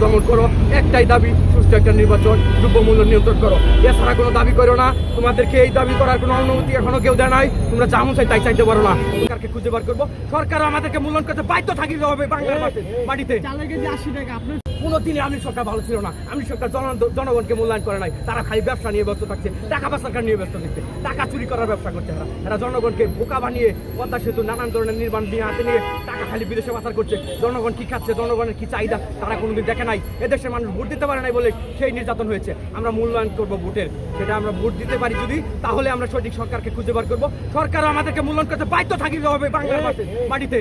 দমন করো, একটাই দাবি সুষ্ঠু একটা নির্বাচন, দ্রব্যমূল্য নিয়ন্ত্রণ করো। এছাড়া কোনো দাবি করো না, তোমাদেরকে এই দাবি করার কোনো অনুমতি এখনো কেউ দেয় নাই। তোমরা যেমন চাই তাই চাইতে পারো না। সরকারকে খুঁজে বার করবো, সরকার আমাদেরকে মূল্যায়ন করতে বাধ্য থাকিতে হবে। বাংলার মাটিতে 80 টাকা আপনার কোনোদিনই আমলি সরকার ভালো ছিল না। আমলি সরকার জনগণকে মূল্যায়ন করে নাই। তারা খালি ব্যবসা নিয়ে ব্যস্ত থাকছে, টাকা পাচার নিয়ে ব্যস্ত থাকছে, টাকা চুরি করার ব্যবসা করছে। এরা জনগণকে বোকা বানিয়ে পদ্মা সেতু নানান ধরনের নির্মাণ নিয়ে হাতে নিয়ে টাকা খালি বিদেশে পাচার করছে। জনগণ কি খাচ্ছে, জনগণের কি চাহিদা তারা কোনোদিন দেখে নাই। এদেশের মানুষ ভোট দিতে পারে নাই বলে সেই নির্যাতন হয়েছে। আমরা মূল্যায়ন করবো ভোটের, সেটা আমরা ভোট দিতে পারি যদি, তাহলে আমরা সঠিক সরকারকে খুঁজে বার করবো। সরকার আমাদেরকে মূল্যায়ন করতে বাধ্য থাকিতে হবে। বাংলার মাটিতে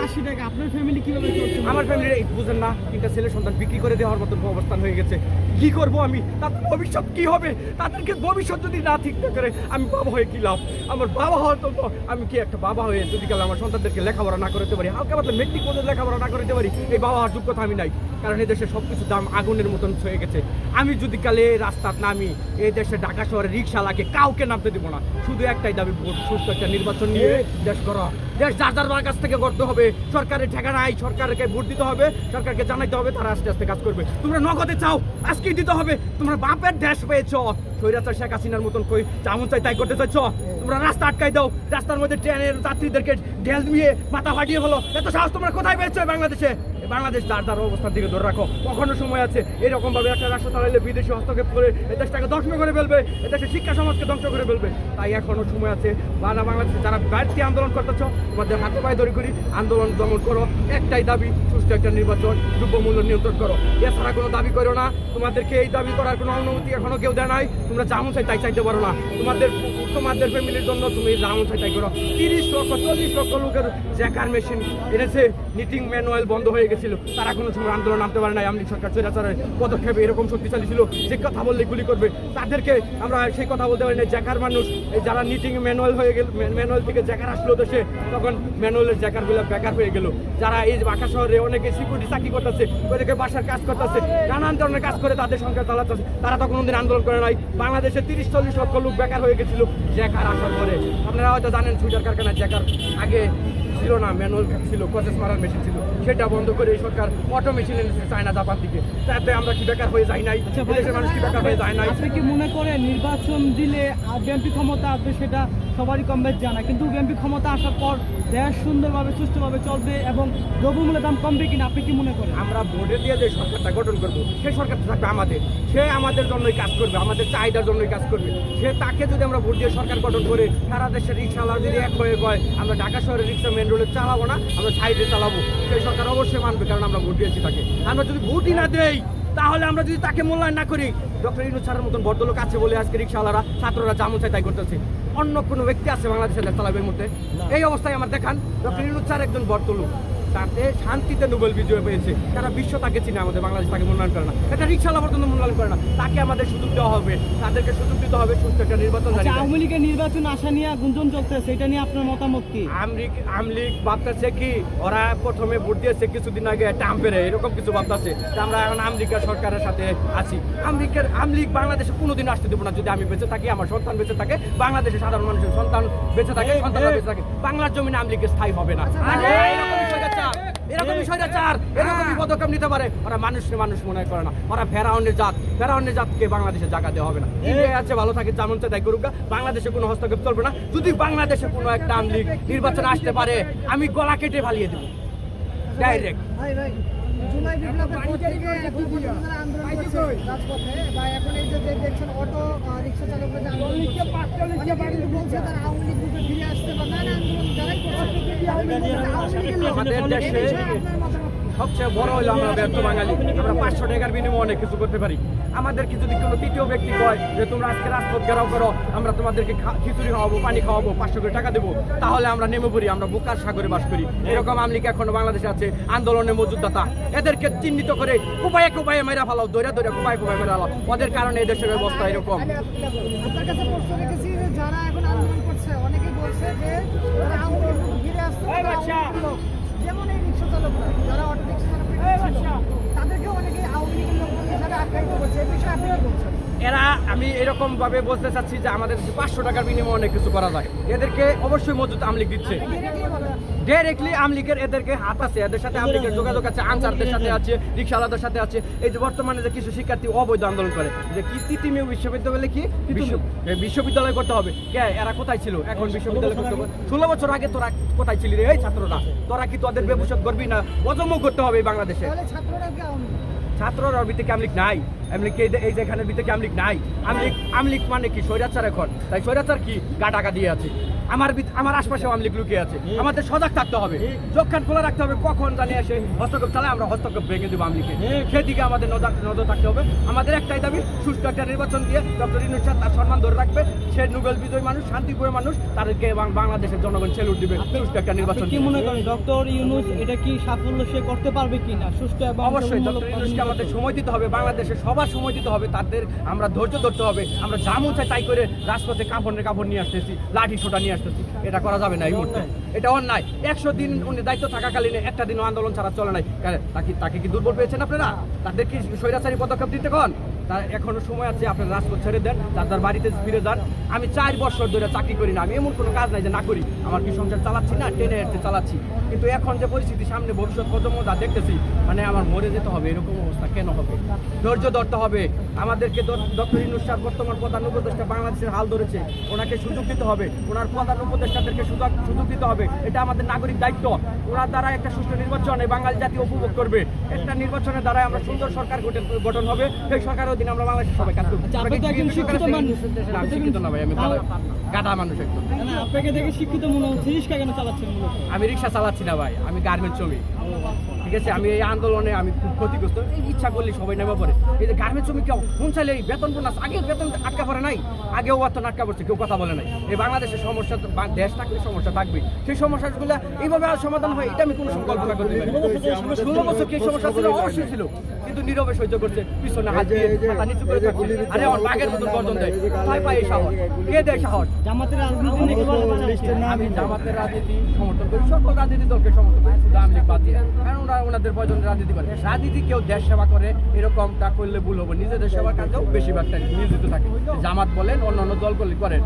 80 টাকা আপনার ফ্যামিলি কিভাবে চলছে? আমার ফ্যামিলি বুঝেন না, 3টা ছেলে সন্তান বিক্রি করে দেওয়ার মতন অবস্থান হয়ে গেছে। কি করব আমি? তাদের ভবিষ্যৎ কি হবে? তাদেরকে ভবিষ্যৎ যদি না ঠিক করে আমি বাবা হয়ে কি লাভ? আমার বাবা হওয়ার তো আমি কি একটা বাবা হয়ে যদি কাল আমার সন্তানদেরকে লেখাপড়া না করতে পারি, হালকা পাতলা মেট্রিক পর্যন্ত লেখাপড়া না করতে পারি, এই বাবা হওয়ার যোগ্যতা আমি নাই। কারণ এই দেশে সবকিছু দাম আগুনের মতন হয়ে গেছে। আমি যদি কালে রাস্তার নামি, এই দেশে ঢাকা শহরে রিক্সাওয়ালাকে কাউকে নামতে দিব না। শুধু একটাই দাবি, ভোট সুস্থ একটা নির্বাচন নিয়ে দেশ করা। দেশ যার যার কাছ থেকে করতে হবে। সরকারের ঠেকা নাই, সরকারকে ভোট দিতে হবে, সরকারকে জানাইতে হবে, তারা আস্তে আস্তে কাজ করবে। তোমরা নগদে চাও, আজকেই দিতে হবে। তোমরা বাপের দেশ পেয়েছ, স্বৈরাচার শেখ হাসিনার মতন কই যেমন চাই তাই করতে চাইছ। তোমরা রাস্তা আটকাই দাও, রাস্তার মধ্যে ট্রেনের যাত্রীদেরকে ঢেল দিয়ে মাথা ফাটিয়ে ফেলো। এত সাহস তোমরা কোথায় পেয়েছো বাংলাদেশে? বাংলাদেশ যার অবস্থার দিকে ধরে রাখো। কখনো সময় আছে এরকম ভাবে একটা রাষ্ট্র চালাইলে বিদেশি হস্তক্ষেপ করে এদেশটাকে ধ্বংস করে ফেলবে, এদেশের শিক্ষা সমাজকে ধ্বংস করে ফেলবে। তাই এখনো সময় আছে। বাংলাদেশে যারা বাইরে আন্দোলন করতেছ, তোমাদের হাতে পায়ে ধরে করি, আন্দোলন দমন করো। একটাই দাবি সুষ্ঠু একটা নির্বাচন, দ্রব্যমূল্য নিয়ন্ত্রণ করো। এছাড়া কোনো দাবি করো না, তোমাদেরকে এই দাবি করার কোনো অনুমতি এখনো কেউ দেয় নাই। তোমরা যেমন চাই তাই চাইতে পারো না। তোমাদের ফ্যামিলির জন্য তুমি যেমন চাই তাই করো। 30 লক্ষ 40 লক্ষ লোকের জ্যাকার মেশিন এনেছে, নিটিং ম্যানুয়াল বন্ধ হয়ে গেছিল, তারা কোনো সময় আন্দোলন নামতে পারে নাই। আমলি সরকার স্বৈরাচারের পদক্ষেপে এরকম শক্তিশালী ছিল যে কথা বললে গুলি করবে, তাদেরকে আমরা সেই কথা বলতে পারি না। জ্যাকার মানুষ যারা নিটিং ম্যানুয়াল হয়ে গেল, ম্যানুয়াল থেকে জ্যাকার আসলো দেশে, তখন ম্যানুয়ালের জ্যাকারগুলো বেকার হয়ে গেল। যারা এই ঢাকা শহরে অনেকে সিকিউরিটি চাকরি করতেছে, ওদেরকে বাসার কাজ করতেছে, নানান ধরনের কাজ করে তাদের সংসার চালাতেছে, তারা তো কোনোদিন আন্দোলন করে নাই। বাংলাদেশে 30-40 লক্ষ লোক বেকার হয়ে গেছিল জ্যাকার আসার পরে। আপনারা হয়তো জানেন সুইটার কারখানায় জ্যাকার আগে ছিল না, ম্যানুয়াল ছিল, প্রসেস মারার মেশিন ছিল, সেটা বন্ধ করে এই সরকার অটো মেশিন এনেছে চায়না জাপান থেকে। তাতে আমরা কি বেকার হয়ে যাই নাই? দেশের মানুষ কি বেকার হয়ে যায় নাই? আপনি কি মনে করেন নির্বাচন দিলে বিএনপি ক্ষমতা আসবে? সেটা সবারই কম বেশ জানা, কিন্তু বিএনপি ক্ষমতা আসার পর দেশ সুন্দরভাবে সুষ্ঠুভাবে চলবে এবং দ্রব্যমূল্যের দাম কমবে কিনা আপনি কি মনে করেন? আমরা ভোটে দিয়ে যে সরকারটা গঠন করবো, সেই সরকারটা থাকবে আমাদের, সে আমাদের জন্যই কাজ করবে, আমাদের চাহিদার জন্যই কাজ করবে। সে তাকে যদি আমরা ভোট দিয়ে সরকার গঠন করে সারা দেশের রিক্সাওয়ালা যদি এক হয়ে কয় আমরা ঢাকা শহরের রিক্সা মেন রোডে চালাবো না, আমরা সাইডে চালাবো, সেই সরকার অবশ্যই মানবে, কারণ আমরা ভোট দিয়েছি তাকে। আমরা যদি ভোটই না দেই, তাহলে আমরা যদি তাকে মূল্যায়ন না করি, ডক্টর ইউনূস স্যারের মতন ভদ্রলোক আছে বলে আজকে রিক্সাওয়ালারা ছাত্ররা যেমন চাই তাই করতেছে। অন্য কোনো ব্যক্তি আছে বাংলাদেশের দেশ চালাবে মধ্যে? এই অবস্থায় আমার দেখান। ডক্টর ইউনূস স্যার একজন ভদ্রলোক, তাতে শান্তিতে নোবেল বিজয় পেয়েছে, তারা বিশ্ব তাকে চিনে, আমাদের বাংলাদেশ তাকে মূল্যায়ন করে না। এটা রিক্সাওয়ালা পর্যন্ত মূল্যায়ন করে না। তাকে আমাদের সুযোগ দেওয়া হবে, তাদেরকে সুযোগ দিতে হবে সুস্থ একটা নির্বাচন। আওয়ামী লীগের নির্বাচন আসা নিয়ে গুঞ্জন চলতেছে, এটা নিয়ে আপনার মতামত কি? আওয়ামী লীগ ভাবতেছে কি, ওরা প্রথমে ভোট দিয়েছে কিছুদিন আগে টাম্পেরে, এরকম কিছু ভাবতেছে। আমরা এখন আওয়ামী লীগের সরকারের সাথে আছি। আওয়ামী লীগ বাংলাদেশে কোনোদিন আসতে দেবো না। যদি আমি বেঁচে থাকি, আমার সন্তান বেঁচে থাকে, বাংলাদেশের সাধারণ মানুষের সন্তান বেঁচে থাকে, সন্তানরা বেঁচে থাকে, বাংলার জমিনে আওয়ামী লীগের স্থায়ী হবে না। এরকম বিষয়টা এরকমই পদক্ষেপ নিতে পারে। ওরা মানুষকে মানুষ মনে করে না, ওরা ফেরাউনের জাতকে বাংলাদেশে জায়গা দেওয়া হবে না। ইন্ডিয়া আছে, ভালো থাকে, যেমন চাই তাই করুক, বাংলাদেশে কোনো হস্তক্ষেপ চলবে না। যদি বাংলাদেশে কোনো একটা আওয়ামী লীগ নির্বাচন আসতে পারে, আমি গলা কেটে ফালিয়ে দেবো ডাইরেক্ট। জুলাই বিপ্লবের পর থেকে এখন পর্যন্ত যারা আন্দোলন করছে রাজপথে বা এখন এই যে দেখছেন অটো রিক্সা চালকরা যে আন্দোলন করছে, বলছে তারা আওয়ামী লীগ গ্রুপে ফিরে আসতে বা নানা আন্দোলন যারাই করছে আমাদের দেশে সবচেয়ে বড় হলো আমরা ব্যর্থ বাঙালি। আমরা 500 টাকার বিনিময়ে অনেক কিছু করতে পারি। আমাদেরকে যদি কোনো তৃতীয় ব্যক্তি কয় যে তোমরা আজকে রাজপথ ঘেরাও করো, আমরা তোমাদেরকে খিচুড়ি খাওয়াবো, পানি খাওয়াবো, 500 করে টাকা দেবো, তাহলে আমরা নেমে পড়ি। আমরা বোকার সাগরে বাস করি। এরকম আওয়ামী লীগ এখনো বাংলাদেশে আছে, আন্দোলনের মজুদাতা। এদেরকে চিহ্নিত করে কুপায়ে মেরা ফেলাও, দৌড়া কুপায়ে মেরা ফেলাও। ওদের কারণে এই দেশের অবস্থা এরকম। আপনার কাছে প্রশ্ন রেখেছি যে যারা এখন আন্দোলন করছে, অনেকে বলছে যে তারা আওয়ামী লীগ গ্রুপে ফিরে আসতে, যেমন এই রিক্সা চালকরা, যারা অটো রিক্সা চালক, তাদেরকে অনেকে আওয়ামী লীগের লোকজন হিসাবে আখ্যায়িত করছে। এই বিষয়ে আপনি কি বলছেন? আমি এরকম ভাবে বলতে চাচ্ছি যে আমাদের 500 টাকার বিনিময়ে অনেক কিছু করা যায়। এদেরকে অবশ্যই মজুদ আওয়ামী লীগ দিচ্ছে। ডাইরেক্টলি আমলিগের এদেরকে হাত আছে, এদের সাথে আমলিগের যোগাযোগ আছে, আনসারদের সাথে আছে, রিক্সাওয়ালাদের সাথে আছে। এই যে বর্তমানে যে কিছু শিক্ষার্থী অবৈধ আন্দোলন করে যে কি তিতুমির বিশ্ববিদ্যালয়ে কি বিশ্ববিদ্যালয় করতে হবে, কে এরা কোথায় ছিল এখন বিশ্ববিদ্যালয় করতে হবে? 16 বছর আগে তোরা কোথায় ছিলি রে এই ছাত্ররা? তোরা কি তোদের ভবিষ্যৎ করবি না? অজম করতে হবে এই বাংলাদেশে। তাহলে ছাত্ররা কি আওয়ামী লীগ? ছাত্ররা ভিতরে আমলিক নাই, আমলিক এই যে এখানে ভিতরে আমলিক নাই। আমলিক মানে কি স্বৈরাচার এখন, তাই স্বৈরাচার কি গাটাকা দিয়ে আছে। আমার আশপাশেও আমলিক লুকিয়ে আছে। আমাদের সজাগ থাকতে হবে, চোখ কান খোলা রাখতে হবে, কখন জানি এসে হস্তক্ষেপ চালায় আমরা হস্তক্ষেপ ভেঙে দেবো আমলিকে। সেদিকে আমাদের নজর থাকতে হবে। আমাদের একটাই দাবি, সুষ্ঠু একটা নির্বাচন দিয়ে ডক্টর ইউনূস স্যার তার সম্মান ধরে রাখবে। সে নোবেল বিজয়ী মানুষ, শান্তিপ্রিয় মানুষ, তাদেরকে বাংলাদেশের জনগণ সেলুট দিবে সুষ্ঠু একটা নির্বাচন। কি মনে করেন ডক্টর ইউনূস এটা কি সাফল্য সে করতে পারবে কিনা সুষ্ঠু এবং অবশ্যই ডক্টর ইউনূসকে আমাদের সময় দিতে হবে, বাংলাদেশের সবার সময় দিতে হবে, তাদের আমরা ধৈর্য ধরতে হবে। আমরা যা মন চাই তাই করে রাজপথে কাপড় নিয়ে আসতেছি, লাঠি ছোটা নিয়ে আসতেছি, এটা করা যাবে না এই মুহূর্তে। এটা অন্যায়। 100 দিন উনি দায়িত্ব থাকাকালীন একটা দিনও আন্দোলন ছাড়া চলে নাই। তাকে কি দুর্বল পেয়েছেন আপনারা? তাদের কি স্বৈরাচারী পদক্ষেপ দিতে কোন? তার এখনো সময় আছে, আপনার রাজপথ ছেড়ে দেন, তার বাড়িতে ফিরে যান। আমি 4 বছর ধরে চাকরি করি না, আমি এমন কোনো কাজ নাই যে না করি। আমার কি সংসার চালাচ্ছি না, টেনে হেঁটে চালাচ্ছি। কিন্তু এখন যে পরিস্থিতি সামনে ভবিষ্যৎ প্রজন্ম যা দেখতেছি, মানে আমার মরে যেতে হবে, এরকম অবস্থা কেন হবে? ধৈর্য ধরতে হবে আমাদেরকে। ডক্টর ইউনূস স্যার বর্তমান প্রধান উপদেষ্টা বাংলাদেশের হাল ধরেছে, ওনাকে সুযোগ দিতে হবে, ওনার প্রধান উপদেষ্টাদেরকে সুযোগ দিতে হবে। এটা আমাদের নাগরিক দায়িত্ব। ওনার দ্বারা একটা সুষ্ঠু নির্বাচন এই বাঙালি জাতি উপভোগ করবে। একটা নির্বাচনের দ্বারা আমরা সুন্দর সরকার গঠন হবে, সেই সরকারের অধীনে আমরা বাংলাদেশের সবাই কাজ করবো। আপনি তো একজন শিক্ষিত মানুষ। আমি শিক্ষিত না ভাই, আমি গাধা মানুষ একদম। না, আপনাকে দেখে শিক্ষিত মনে হচ্ছে। রিক্সা কেন চালাচ্ছেন মূলত? আমি রিক্সা চালাচ্ছি না ভাই, আমি গার্মেন্টস শ্রমিক। ঠিক আছে, আমি এই আন্দোলনে আমি খুব ক্ষতিগ্রস্ত। ইচ্ছা করলে সবাই নেমে পড়ে। এই যে গার্মেন্টস শ্রমিক ফোন চাইলে এই বেতন বোনাস, আগে বেতন আটকা পড়ে নাই, আগেও বেতন আটকা পড়ছে, কেউ কথা বলে নাই। এই বাংলাদেশের সমস্যা, দেশ থাকলে সমস্যা থাকবে, সেই সমস্যাগুলো এইভাবে আর সমাধান হয় এটা আমি কোনো কল্পনা করতে পারি। 16 বছর কি সমস্যা ছিল? অবশ্যই ছিল, কিন্তু নীরবে সহ্য করছে, পিছনে হাত দিয়ে মাথা নিচু করে থাকছে। আরে আমার বাঘের মতন গর্জন দেয়, কোথায় পায় এই সাহস? কে দেয় সাহস? জামাতের রাজনীতি নিয়ে কি বলতে চাচ্ছেন? আমি জামাতের রাজনীতি সমর্থন করি, সকল রাজনীতি দলকে সমর্থন করি, শুধু আওয়ামী লীগ বাদ দিয়ে। কারণ ওনাদের প্রয়োজনে রাজনীতি করে। রাজনীতি কেউ দেশ সেবা করে এরকমটা করলে ভুল হবে। নিজেদের সেবার কাজেও বেশিরভাগটা নিয়োজিত থাকে। জামাত বলেন, অন্যান্য দল করেন।